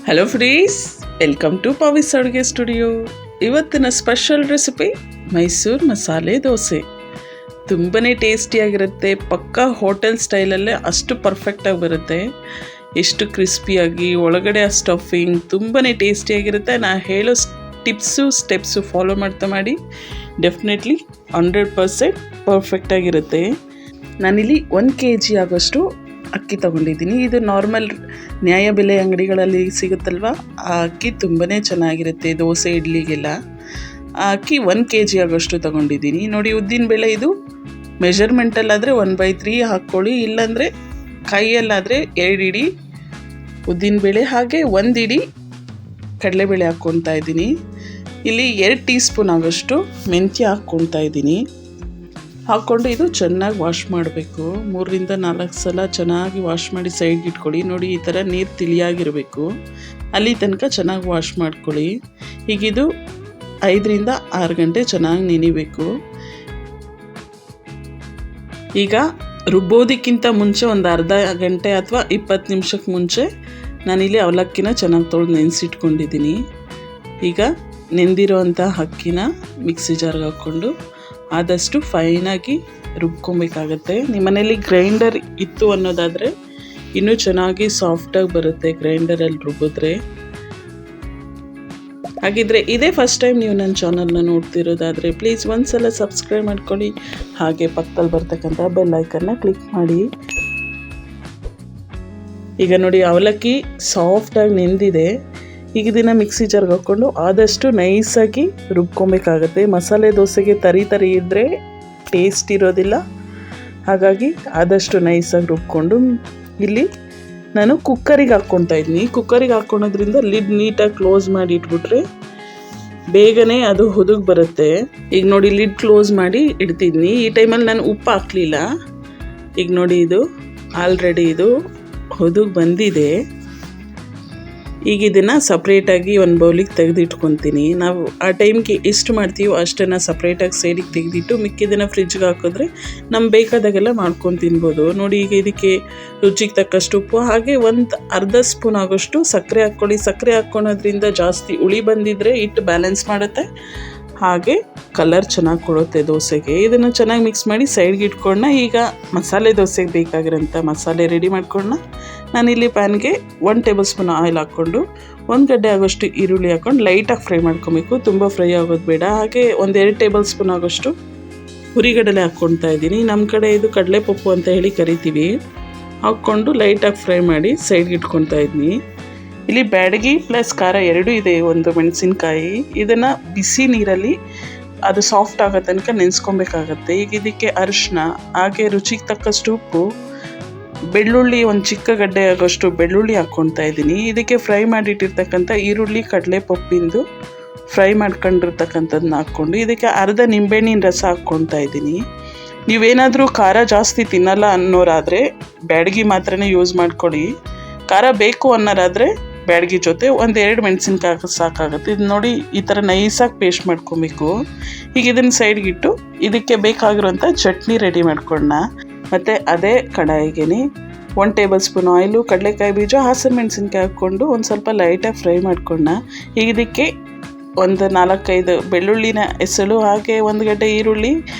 Hello freeze, welcome to ಪವಿಸ್ ಅಡುಗೆ studio. ಇವತ್ತಿನ special recipe Mysuru masala dosa. ತುಂಬಾ ಟೇಸ್ಟಿಯಾಗಿರುತ್ತೆ. ಪಕ್ಕಾ ಹೋಟೆಲ್ ಸ್ಟೈಲಲ್ಲೇ ಅಷ್ಟು ಪರ್ಫೆಕ್ಟಾಗಿ ಬರುತ್ತೆ. ಎಷ್ಟು ಕ್ರಿಸ್ಪಿಯಾಗಿ, ಒಳಗಡೆ ಆ ಸ್ಟಫಿಂಗ್ ತುಂಬಾ ಟೇಸ್ಟಿಯಾಗಿರುತ್ತೆ. ನಾನು ಹೇಳೋ ಸ್ಟೆಪ್ಸು ಫಾಲೋ ಮಾಡಿ ಡೆಫಿನೆಟ್ಲಿ 100% ಪರ್ಫೆಕ್ಟಾಗಿರುತ್ತೆ. ನಾನಿಲ್ಲಿ 1 kg ಆಗೋಷ್ಟು ಅಕ್ಕಿ ತೊಗೊಂಡಿದ್ದೀನಿ. ಇದು ನಾರ್ಮಲ್ ನ್ಯಾಯಬೆಲೆ ಅಂಗಡಿಗಳಲ್ಲಿ ಸಿಗುತ್ತಲ್ವ, ಆ ಅಕ್ಕಿ ತುಂಬಾ ಚೆನ್ನಾಗಿರುತ್ತೆ ದೋಸೆ ಇಡ್ಲಿಗೆಲ್ಲ. ಆ ಅಕ್ಕಿ 1 kg ಆಗೋಷ್ಟು ತೊಗೊಂಡಿದ್ದೀನಿ. ನೋಡಿ, ಉದ್ದಿನಬೇಳೆ ಇದು ಮೆಷರ್ಮೆಂಟಲ್ಲಾದರೆ 1/3 ಹಾಕ್ಕೊಳ್ಳಿ, ಇಲ್ಲಾಂದರೆ ಕೈಯಲ್ಲಾದರೆ 2 ಇಡಿ ಉದ್ದಿನಬೇಳೆ, ಹಾಗೆ 1 ಇಡಿ ಕಡಲೆಬೇಳೆ ಹಾಕ್ಕೊತಾ ಇದ್ದೀನಿ. ಇಲ್ಲಿ 2 ಟೀ ಸ್ಪೂನ್ ಆಗೋಷ್ಟು ಮೆಂತ್ಯ ಹಾಕ್ಕೊತಾ ಇದ್ದೀನಿ. ಹಾಕ್ಕೊಂಡು ಇದು ಚೆನ್ನಾಗಿ ವಾಶ್ ಮಾಡಬೇಕು. 3ರಿಂದ 4 ಸಲ ಚೆನ್ನಾಗಿ ವಾಶ್ ಮಾಡಿ ಸೈಡ್ಗೆ ಇಟ್ಕೊಳ್ಳಿ. ನೋಡಿ, ಈ ಥರ ನೀರು ತಿಳಿಯಾಗಿರಬೇಕು. ಅಲ್ಲಿ ತನಕ ಚೆನ್ನಾಗಿ ವಾಶ್ ಮಾಡ್ಕೊಳ್ಳಿ. ಹೀಗಿದು 5ರಿಂದ 6 ಗಂಟೆ ಚೆನ್ನಾಗಿ ನೆನಿಬೇಕು. ಈಗ ರುಬ್ಬೋದಕ್ಕಿಂತ ಮುಂಚೆ ಒಂದು ಅರ್ಧ ಗಂಟೆ ಅಥವಾ 20 ನಿಮಿಷಕ್ಕೆ ಮುಂಚೆ ನಾನಿಲ್ಲಿ ಅವಲಕ್ಕಿನ ಚೆನ್ನಾಗಿ ತೊಳೆದು ನೆನೆಸಿಟ್ಕೊಂಡಿದ್ದೀನಿ. ಈಗ ನೆಂದಿರೋವಂಥ ಅಕ್ಕಿನ ಮಿಕ್ಸಿ ಜಾರ್ಗೆ ಹಾಕ್ಕೊಂಡು ಆದಷ್ಟು ಫೈನಾಗಿ ರುಬ್ಕೊಬೇಕಾಗತ್ತೆ. ನಿಮ್ಮ ಮನೇಲಿ ಗ್ರೈಂಡರ್ ಇತ್ತು ಅನ್ನೋದಾದರೆ ಇನ್ನೂ ಚೆನ್ನಾಗಿ ಸಾಫ್ಟಾಗಿ ಬರುತ್ತೆ ಗ್ರೈಂಡರಲ್ಲಿ ರುಬ್ಬಿದ್ರೆ. ಹಾಗಿದ್ರೆ ಇದೇ ಫಸ್ಟ್ ಟೈಮ್ ನೀವು ನನ್ನ ಚಾನಲ್ನ ನೋಡ್ತಿರೋದಾದರೆ ಪ್ಲೀಸ್ ಒಂದ್ಸಲ ಸಬ್ಸ್ಕ್ರೈಬ್ ಮಾಡ್ಕೊಳ್ಳಿ, ಹಾಗೆ ಪಕ್ಕದಲ್ಲಿ ಬರ್ತಕ್ಕಂಥ ಬೆಲ್ ಐಕನ್ನ ಕ್ಲಿಕ್ ಮಾಡಿ. ಈಗ ನೋಡಿ, ಅವಲಕ್ಕಿ ಸಾಫ್ಟಾಗಿ ನೆಂದಿದೆ. ಈಗ ಇದನ್ನು ಮಿಕ್ಸಿ ಜಾರ್ಗೆ ಹಾಕ್ಕೊಂಡು ಆದಷ್ಟು ನೈಸಾಗಿ ರುಬ್ಕೊಬೇಕಾಗತ್ತೆ. ಮಸಾಲೆ ದೋಸೆಗೆ ತರಿ ಇದ್ದರೆ ಟೇಸ್ಟ್ ಇರೋದಿಲ್ಲ, ಹಾಗಾಗಿ ಆದಷ್ಟು ನೈಸಾಗಿ ರುಬ್ಕೊಂಡು ಇಲ್ಲಿ ನಾನು ಕುಕ್ಕರಿಗೆ ಹಾಕ್ಕೊತಾ ಇದ್ದೀನಿ. ಕುಕ್ಕರಿಗೆ ಹಾಕ್ಕೊಳೋದ್ರಿಂದ ಲಿಡ್ ನೀಟಾಗಿ ಕ್ಲೋಸ್ ಮಾಡಿ ಇಟ್ಬಿಟ್ರೆ ಬೇಗನೆ ಅದು ಹುದುಗ್ ಬರುತ್ತೆ. ಈಗ ನೋಡಿ, ಲಿಡ್ ಕ್ಲೋಸ್ ಮಾಡಿ ಇಡ್ತಿದ್ದೀನಿ. ಈ ಟೈಮಲ್ಲಿ ನಾನು ಉಪ್ಪು ಹಾಕಲಿಲ್ಲ. ಈಗ ನೋಡಿ, ಇದು ಆಲ್ರೆಡಿ ಇದು ಹುದುಗ್ ಬಂದಿದೆ. ಈಗ ಇದನ್ನು ಸಪ್ರೇಟಾಗಿ ಒಂದು ಬೌಲಿಗೆ ತೆಗೆದಿಟ್ಕೊತೀನಿ. ನಾವು ಆ ಟೈಮ್ಗೆ ಎಷ್ಟು ಮಾಡ್ತೀವೋ ಅಷ್ಟನ್ನು ಸಪ್ರೇಟಾಗಿ ಸೈಡಿಗೆ ತೆಗೆದಿಟ್ಟು ಮಿಕ್ಕಿದ್ದನ್ನು ಫ್ರಿಜ್ಗೆ ಹಾಕಿದ್ರೆ ನಮ್ಗೆ ಬೇಕಾದಾಗೆಲ್ಲ ಮಾಡ್ಕೊಂಡು ತಿನ್ಬೋದು. ನೋಡಿ, ಈಗ ಇದಕ್ಕೆ ರುಚಿಗೆ ತಕ್ಕಷ್ಟು ಉಪ್ಪು, ಹಾಗೆ ಒಂದು ಅರ್ಧ ಸ್ಪೂನ್ ಆಗೋಷ್ಟು ಸಕ್ಕರೆ ಹಾಕ್ಕೊಳ್ಳಿ. ಸಕ್ಕರೆ ಹಾಕ್ಕೊಳೋದ್ರಿಂದ ಜಾಸ್ತಿ ಹುಳಿ ಬಂದಿದ್ದರೆ ಹಿಟ್ಟು ಬ್ಯಾಲೆನ್ಸ್ ಮಾಡುತ್ತೆ, ಹಾಗೆ ಕಲರ್ ಚೆನ್ನಾಗಿ ಕೊಡುತ್ತೆ ದೋಸೆಗೆ. ಇದನ್ನು ಚೆನ್ನಾಗಿ ಮಿಕ್ಸ್ ಮಾಡಿ ಸೈಡ್ಗೆ ಇಟ್ಕೊಳ್ಳೋಣ. ಈಗ ಮಸಾಲೆ ದೋಸೆಗೆ ಬೇಕಾಗಿರೋಂಥ ಮಸಾಲೆ ರೆಡಿ ಮಾಡ್ಕೊಳ್ಳೋಣ. ನಾನಿಲ್ಲಿ ಪ್ಯಾನ್ಗೆ 1 ಟೇಬಲ್ ಸ್ಪೂನ್ ಆಯಿಲ್ ಹಾಕ್ಕೊಂಡು 1 ಗಡ್ಡೆ ಆಗೋಷ್ಟು ಈರುಳ್ಳಿ ಹಾಕ್ಕೊಂಡು ಲೈಟಾಗಿ ಫ್ರೈ ಮಾಡ್ಕೊಬೇಕು, ತುಂಬ ಫ್ರೈ ಆಗೋದು ಬೇಡ. ಹಾಗೆ 1-2 ಟೇಬಲ್ ಸ್ಪೂನ್ ಆಗೋಷ್ಟು ಹುರಿಗಡಲೆ ಹಾಕ್ಕೊತಾ ಇದ್ದೀನಿ. ನಮ್ಮ ಕಡೆ ಇದು ಕಡಲೆಪಪ್ಪು ಅಂತ ಹೇಳಿ ಕರಿತೀವಿ. ಹಾಕ್ಕೊಂಡು ಲೈಟಾಗಿ ಫ್ರೈ ಮಾಡಿ ಸೈಡ್ಗೆ ಇಟ್ಕೊತಾ ಇದ್ದೀನಿ. ಇಲ್ಲಿ ಬ್ಯಾಡಗಿ ಪ್ಲಸ್ ಖಾರ 2 ಇದೆ, ಒಂದು ಮೆಣಸಿನ್ಕಾಯಿ. ಇದನ್ನು ಬಿಸಿ ನೀರಲ್ಲಿ ಅದು ಸಾಫ್ಟ್ ಆಗೋ ತನಕ ನೆನೆಸ್ಕೊಬೇಕಾಗತ್ತೆ. ಈಗ ಇದಕ್ಕೆ ಅರಿಶಿನ, ಹಾಗೆ ರುಚಿಗೆ ತಕ್ಕಷ್ಟು ಉಪ್ಪು, ಬೆಳ್ಳುಳ್ಳಿ, ಒಂದು ಚಿಕ್ಕ ಗಡ್ಡೆ ಆಗೋಷ್ಟು ಬೆಳ್ಳುಳ್ಳಿ ಹಾಕ್ಕೊತಾ ಇದ್ದೀನಿ. ಇದಕ್ಕೆ ಫ್ರೈ ಮಾಡಿಟ್ಟಿರ್ತಕ್ಕಂಥ ಈರುಳ್ಳಿ, ಕಡಲೆಪಪ್ಪಿಂದು ಫ್ರೈ ಮಾಡ್ಕೊಂಡಿರ್ತಕ್ಕಂಥದ್ದನ್ನ ಹಾಕ್ಕೊಂಡು ಇದಕ್ಕೆ ಅರ್ಧ ನಿಂಬೆಹಣ್ಣಿನ ರಸ ಹಾಕ್ಕೊತಾ ಇದ್ದೀನಿ. ನೀವೇನಾದರೂ ಖಾರ ಜಾಸ್ತಿ ತಿನ್ನಲ್ಲ ಅನ್ನೋರಾದರೆ ಬ್ಯಾಡಗಿ ಮಾತ್ರನೇ ಯೂಸ್ ಮಾಡ್ಕೊಳ್ಳಿ. ಖಾರ ಬೇಕು ಅನ್ನೋರಾದರೆ ಬ್ಯಾಡಗಿ ಜೊತೆ 1-2 ಮೆಣಸಿನ್ಕಾಯಿ ಸಾಕಾಗುತ್ತೆ. ಇದು ನೋಡಿ, ಈ ಥರ ನೈಸಾಗಿ ಪೇಸ್ಟ್ ಮಾಡ್ಕೊಬೇಕು. ಈಗ ಇದನ್ನು ಸೈಡ್ಗಿಟ್ಟು ಇದಕ್ಕೆ ಬೇಕಾಗಿರುವಂಥ ಚಟ್ನಿ ರೆಡಿ ಮಾಡ್ಕೊಳ್ಳೋಣ. ಮತ್ತು ಅದೇ ಕಡಾಯಿಗೆ 1 ಟೇಬಲ್ ಸ್ಪೂನ್ ಆಯಿಲು, ಕಡಲೆಕಾಯಿ ಬೀಜ, ಹಸಿಮೆಣಸಿನ್ಕಾಯಿ ಹಾಕ್ಕೊಂಡು ಒಂದು ಸ್ವಲ್ಪ ಲೈಟಾಗಿ ಫ್ರೈ ಮಾಡ್ಕೊಳ್ಳೋಣ. ಈಗ ಇದಕ್ಕೆ ಒಂದು 4-5 ಬೆಳ್ಳುಳ್ಳಿನ ಎಸಳು, ಹಾಗೆ 1 ಗಡ್ಡೆ ಈರುಳ್ಳಿ,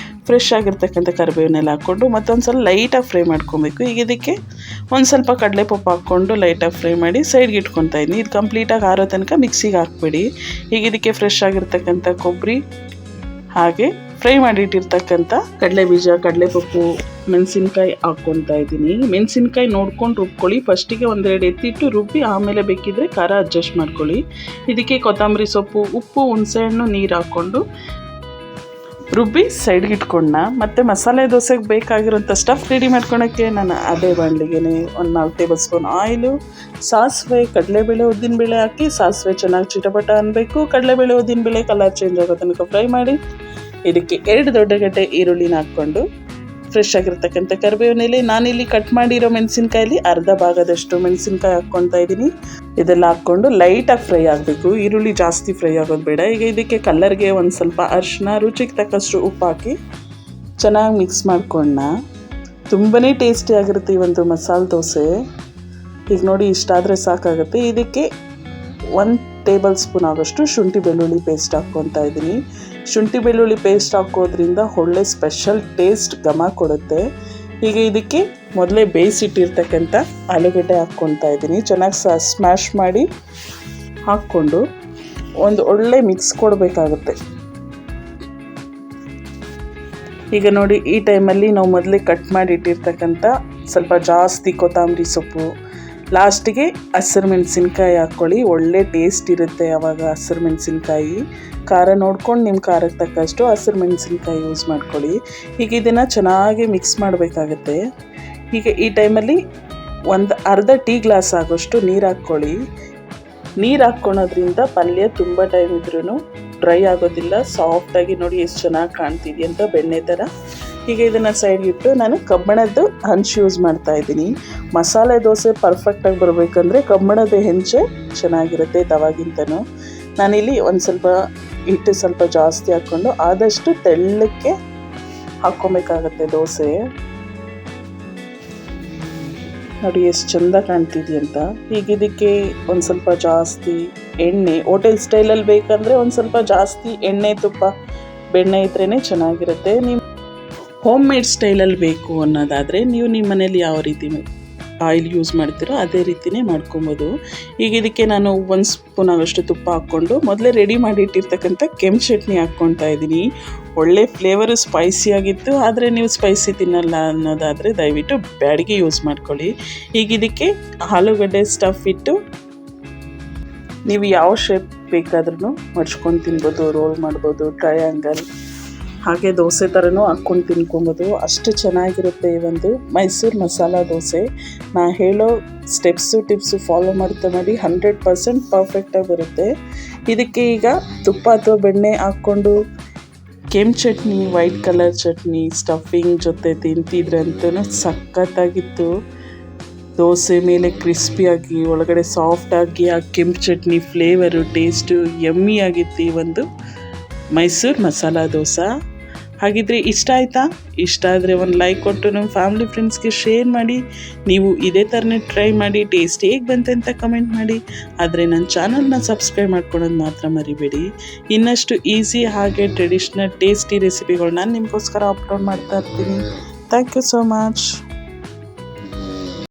ಫ್ರೆಶ್ ಆಗಿರ್ತಕ್ಕಂಥ ಕರಿಬೇವನ್ನೆಲ್ಲ ಹಾಕ್ಕೊಂಡು ಮತ್ತೊಂದು ಸಲ ಲೈಟಾಗಿ ಫ್ರೈ ಮಾಡ್ಕೊಬೇಕು. ಈಗ ಇದಕ್ಕೆ ಒಂದು ಸ್ವಲ್ಪ ಕಡಲೆಪಪ್ಪು ಹಾಕ್ಕೊಂಡು ಲೈಟಾಗಿ ಫ್ರೈ ಮಾಡಿ ಸೈಡ್ಗೆ ಇಟ್ಕೊತಾ ಇದ್ದೀನಿ. ಇದು ಕಂಪ್ಲೀಟಾಗಿ ಆರೋ ತನಕ ಮಿಕ್ಸಿಗೆ ಹಾಕ್ಬೇಡಿ. ಈಗ ಇದಕ್ಕೆ ಫ್ರೆಶ್ ಆಗಿರ್ತಕ್ಕಂಥ ಕೊಬ್ಬರಿ, ಹಾಗೆ ಫ್ರೈ ಮಾಡಿಟ್ಟಿರ್ತಕ್ಕಂಥ ಕಡಲೆ ಬೀಜ, ಕಡಲೆಪಪ್ಪು, ಮೆಣಸಿನ್ಕಾಯಿ ಹಾಕ್ಕೊತಾ ಇದ್ದೀನಿ. ಮೆಣಸಿನ್ಕಾಯಿ ನೋಡ್ಕೊಂಡು ರುಬ್ಕೊಳ್ಳಿ. ಫಸ್ಟಿಗೆ 1-2 ಎತ್ತಿಟ್ಟು ರುಬ್ಬಿ ಆಮೇಲೆ ಬೇಕಿದ್ರೆ ಖಾರ ಅಡ್ಜಸ್ಟ್ ಮಾಡ್ಕೊಳ್ಳಿ. ಇದಕ್ಕೆ ಕೊತ್ತಂಬರಿ ಸೊಪ್ಪು, ಉಪ್ಪು, ಹುಣಸೆಹಣ್ಣು, ನೀರು ಹಾಕ್ಕೊಂಡು ರುಬ್ಬಿ ಸೈಡ್ಗೆ ಇಟ್ಕೊಂಡ. ಮತ್ತು ಮಸಾಲೆ ದೋಸೆಗೆ ಬೇಕಾಗಿರೋಂಥ ಸ್ಟಫ್ ರೆಡಿ ಮಾಡ್ಕೊಳಕ್ಕೆ ನಾನು ಅದೇ ಬಾಣಲಿಗೆ 4 ಟೇಬಲ್ ಸ್ಪೂನ್ ಆಯಿಲು, ಸಾಸಿವೆ, ಕಡಲೆಬೇಳೆ, ಉದ್ದಿನಬೇಳೆ ಹಾಕಿ ಸಾಸಿವೆ ಚೆನ್ನಾಗಿ ಚಿಟಪಟ ಅನ್ನಬೇಕು. ಕಡಲೆಬೇಳೆ, ಉದ್ದಿನಬೇಳೆ ಕಲರ್ ಚೇಂಜ್ ಆಗೋ ತನಕ ಫ್ರೈ ಮಾಡಿ ಇದಕ್ಕೆ 2 ದೊಡ್ಡ ಗಡ್ಡೆ ಈರುಳ್ಳಿನ ಹಾಕ್ಕೊಂಡು ಫ್ರೆಶ್ ಆಗಿರ್ತಕ್ಕಂಥ ಕರಿಬೇವಿನ ಎಲೆ, ನಾನಿಲ್ಲಿ ಕಟ್ ಮಾಡಿರೋ ಮೆಣಸಿನ್ಕಾಯಲ್ಲಿ ಅರ್ಧ ಭಾಗದಷ್ಟು ಮೆಣಸಿನ್ಕಾಯಿ ಹಾಕ್ಕೊತಾ ಇದ್ದೀನಿ. ಇದೆಲ್ಲ ಹಾಕ್ಕೊಂಡು ಲೈಟಾಗಿ ಫ್ರೈ ಆಗಬೇಕು. ಈರುಳ್ಳಿ ಜಾಸ್ತಿ ಫ್ರೈ ಆಗೋದು ಬೇಡ. ಈಗ ಇದಕ್ಕೆ ಕಲರ್ಗೆ ಒಂದು ಸ್ವಲ್ಪ ಅರಿಶಿನ, ರುಚಿಗೆ ತಕ್ಕಷ್ಟು ಉಪ್ಪು ಹಾಕಿ ಚೆನ್ನಾಗಿ ಮಿಕ್ಸ್ ಮಾಡ್ಕೊಳ್ಳೋಣ. ತುಂಬಾ ಟೇಸ್ಟಿಯಾಗಿರುತ್ತೆ ಈ ಒಂದು ಮಸಾಲೆ ದೋಸೆ. ಈಗ ನೋಡಿ, ಇಷ್ಟಾದರೆ ಸಾಕಾಗುತ್ತೆ. ಇದಕ್ಕೆ 1 ಟೇಬಲ್ ಸ್ಪೂನ್ ಆಗೋಷ್ಟು ಶುಂಠಿ ಬೆಳ್ಳುಳ್ಳಿ ಪೇಸ್ಟ್ ಹಾಕ್ಕೊತಾ ಇದ್ದೀನಿ. ಶುಂಠಿ ಬೆಳ್ಳುಳ್ಳಿ ಪೇಸ್ಟ್ ಹಾಕೋದ್ರಿಂದ ಒಳ್ಳೆ ಸ್ಪೆಷಲ್ ಟೇಸ್ಟ್ ಘಮ ಕೊಡುತ್ತೆ. ಈಗ ಇದಕ್ಕೆ ಮೊದಲೇ ಬೇಯಿಸಿಟ್ಟಿರ್ತಕ್ಕಂಥ ಆಲೂಗಡ್ಡೆ ಹಾಕ್ಕೊತಾ ಇದ್ದೀನಿ. ಚೆನ್ನಾಗಿ ಸ್ಮ್ಯಾಶ್ ಮಾಡಿ ಹಾಕ್ಕೊಂಡು ಒಂದು ಒಳ್ಳೆ ಮಿಕ್ಸ್ ಕೊಡಬೇಕಾಗುತ್ತೆ. ಈಗ ನೋಡಿ, ಈ ಟೈಮಲ್ಲಿ ನಾವು ಮೊದಲೇ ಕಟ್ ಮಾಡಿ ಇಟ್ಟಿರ್ತಕ್ಕಂಥ ಸ್ವಲ್ಪ ಜಾಸ್ತಿ ಕೊತ್ತಂಬರಿ ಸೊಪ್ಪು, ಲಾಸ್ಟಿಗೆ ಹಸಿರು ಮೆಣಸಿನ್ಕಾಯಿ ಹಾಕ್ಕೊಳ್ಳಿ. ಒಳ್ಳೆ ಟೇಸ್ಟ್ ಇರುತ್ತೆ ಆವಾಗ. ಹಸಿರು ಮೆಣಸಿನ್ಕಾಯಿ ಖಾರ ನೋಡ್ಕೊಂಡು ನಿಮ್ಮ ಖಾರಕ್ಕೆ ತಕ್ಕಷ್ಟು ಹಸಿರು ಮೆಣಸಿನ್ಕಾಯಿ ಯೂಸ್ ಮಾಡ್ಕೊಳ್ಳಿ. ಈಗ ಇದನ್ನು ಚೆನ್ನಾಗಿ ಮಿಕ್ಸ್ ಮಾಡಬೇಕಾಗತ್ತೆ. ಈಗ ಈ ಟೈಮಲ್ಲಿ ಒಂದು ಅರ್ಧ ಟೀ ಗ್ಲಾಸ್ ಆಗೋಷ್ಟು ನೀರು ಹಾಕ್ಕೊಳ್ಳಿ. ನೀರು ಹಾಕ್ಕೊಳೋದ್ರಿಂದ ಪಲ್ಯ ತುಂಬ ಟೈಮ್ ಇದ್ರೂ ಡ್ರೈ ಆಗೋದಿಲ್ಲ. ಸಾಫ್ಟಾಗಿ ನೋಡಿ ಎಷ್ಟು ಚೆನ್ನಾಗಿ ಕಾಣ್ತಿದೆ ಅಂತ, ಬೆಣ್ಣೆ ಥರ. ಈಗ ಇದನ್ನು ಸೈಡ್ಗೆ ಇಟ್ಟು ನಾನು ಕಬ್ಬಣದ್ದು ಹಂಚು ಯೂಸ್ ಮಾಡ್ತಾ ಇದ್ದೀನಿ. ಮಸಾಲೆ ದೋಸೆ ಪರ್ಫೆಕ್ಟಾಗಿ ಬರಬೇಕಂದ್ರೆ ಕಬ್ಬಣದ ಹೆಂಚೆ ಚೆನ್ನಾಗಿರುತ್ತೆ ತವಾಗಿಂತನೂ. ನಾನಿಲ್ಲಿ ಒಂದು ಸ್ವಲ್ಪ ಹಿಟ್ಟು ಸ್ವಲ್ಪ ಜಾಸ್ತಿ ಹಾಕ್ಕೊಂಡು ಆದಷ್ಟು ತೆಳ್ಳಕ್ಕೆ ಹಾಕ್ಕೊಬೇಕಾಗತ್ತೆ ದೋಸೆ. ನೋಡಿ ಎಷ್ಟು ಚೆಂದ ಕಾಣ್ತಿದೆಯಂತ. ಈಗ ಇದಕ್ಕೆ ಒಂದು ಸ್ವಲ್ಪ ಜಾಸ್ತಿ ಎಣ್ಣೆ, ಹೋಟೆಲ್ ಸ್ಟೈಲಲ್ಲಿ ಬೇಕಂದರೆ ಒಂದು ಸ್ವಲ್ಪ ಜಾಸ್ತಿ ಎಣ್ಣೆ ತುಪ್ಪ ಬೆಣ್ಣೆ ಇದ್ರೇ ಚೆನ್ನಾಗಿರುತ್ತೆ. ನೀವು ಹೋಮ್ ಮೇಡ್ ಸ್ಟೈಲಲ್ಲಿ ಬೇಕು ಅನ್ನೋದಾದರೆ ನೀವು ನಿಮ್ಮ ಮನೇಲಿ ಯಾವ ರೀತಿ ಆಯಿಲ್ ಯೂಸ್ ಮಾಡ್ತೀರೋ ಅದೇ ರೀತಿಯೇ ಮಾಡ್ಕೊಬೋದು. ಈಗ ಇದಕ್ಕೆ ನಾನು 1 ಸ್ಪೂನ್ ಆಗೋಷ್ಟು ತುಪ್ಪ ಹಾಕ್ಕೊಂಡು ಮೊದಲೇ ರೆಡಿ ಮಾಡಿ ಇಟ್ಟಿರ್ತಕ್ಕಂಥ ಕೆಂಪು ಚಟ್ನಿ ಹಾಕ್ಕೊತಾ ಇದ್ದೀನಿ. ಒಳ್ಳೆ ಫ್ಲೇವರು ಸ್ಪೈಸಿಯಾಗಿತ್ತು. ಆದರೆ ನೀವು ಸ್ಪೈಸಿ ತಿನ್ನಲ್ಲ ಅನ್ನೋದಾದರೆ ದಯವಿಟ್ಟು ಬ್ಯಾಡಿಗೆ ಯೂಸ್ ಮಾಡ್ಕೊಳ್ಳಿ. ಈಗ ಇದಕ್ಕೆ ಆಲೂಗಡ್ಡೆ ಸ್ಟಫ್ ಇಟ್ಟು ನೀವು ಯಾವ ಶೇಪ್ ಬೇಕಾದ್ರೂ ಮಡ್ಚ್ಕೊಂಡು ತಿನ್ಬೋದು. ರೋಲ್ ಮಾಡ್ಬೋದು, ಟ್ರಯಾಂಗಲ್, ಹಾಗೆ ದೋಸೆ ಥರನೂ ಹಾಕ್ಕೊಂಡು ತಿನ್ಕೊಬೋದು. ಅಷ್ಟು ಚೆನ್ನಾಗಿರುತ್ತೆ ಈ ಒಂದು ಮೈಸೂರು ಮಸಾಲ ದೋಸೆ. ನಾ ಹೇಳೋ ಸ್ಟೆಪ್ಸು ಟಿಪ್ಸು ಫಾಲೋ ಮಾಡ್ತಾ ಮಾಡಿ 100% ಪರ್ಫೆಕ್ಟಾಗಿ ಬರುತ್ತೆ. ಇದಕ್ಕೆ ಈಗ ತುಪ್ಪ ಅಥವಾ ಬೆಣ್ಣೆ ಹಾಕ್ಕೊಂಡು ಕೆಂಪು chutney, white colour chutney stuffing ಜೊತೆ ತಿಂತಿದ್ರಂತೂ ಸಖತ್ತಾಗಿತ್ತು. ದೋಸೆ ಮೇಲೆ ಕ್ರಿಸ್ಪಿಯಾಗಿ ಒಳಗಡೆ ಸಾಫ್ಟಾಗಿ ಆ ಕೆಂಪು ಚಟ್ನಿ ಫ್ಲೇವರು ಟೇಸ್ಟು ಯಮ್ಮಿಯಾಗಿತ್ತು ಈ ಒಂದು ಮೈಸೂರು ಮಸಾಲ ದೋಸೆ. ಹಾಗಿದ್ರೆ ಇಷ್ಟ ಆಯಿತಾ? ಇಷ್ಟ ಆದರೆ ಒಂದು ಲೈಕ್ ಕೊಟ್ಟು ನಮ್ಮ ಫ್ಯಾಮಿಲಿ ಫ್ರೆಂಡ್ಸ್ಗೆ ಶೇರ್ ಮಾಡಿ. ನೀವು ಇದೇ ಥರನೇ ಟ್ರೈ ಮಾಡಿ, ಟೇಸ್ಟ್ ಹೇಗೆ ಬಂತೆ ಅಂತ ಕಮೆಂಟ್ ಮಾಡಿ. ಆದರೆ ನನ್ನ ಚಾನಲ್ನ ಸಬ್ಸ್ಕ್ರೈಬ್ ಮಾಡ್ಕೊಳ್ಳೋದು ಮಾತ್ರ ಮರಿಬೇಡಿ. ಇನ್ನಷ್ಟು ಈಸಿ ಹಾಗೆ ಟ್ರೆಡಿಷ್ನಲ್ ಟೇಸ್ಟಿ ರೆಸಿಪಿಗಳು ನಾನು ನಿಮಗೋಸ್ಕರ ಅಪ್ಲೋಡ್ ಮಾಡ್ತಾ ಇರ್ತೀನಿ. Thank you so much.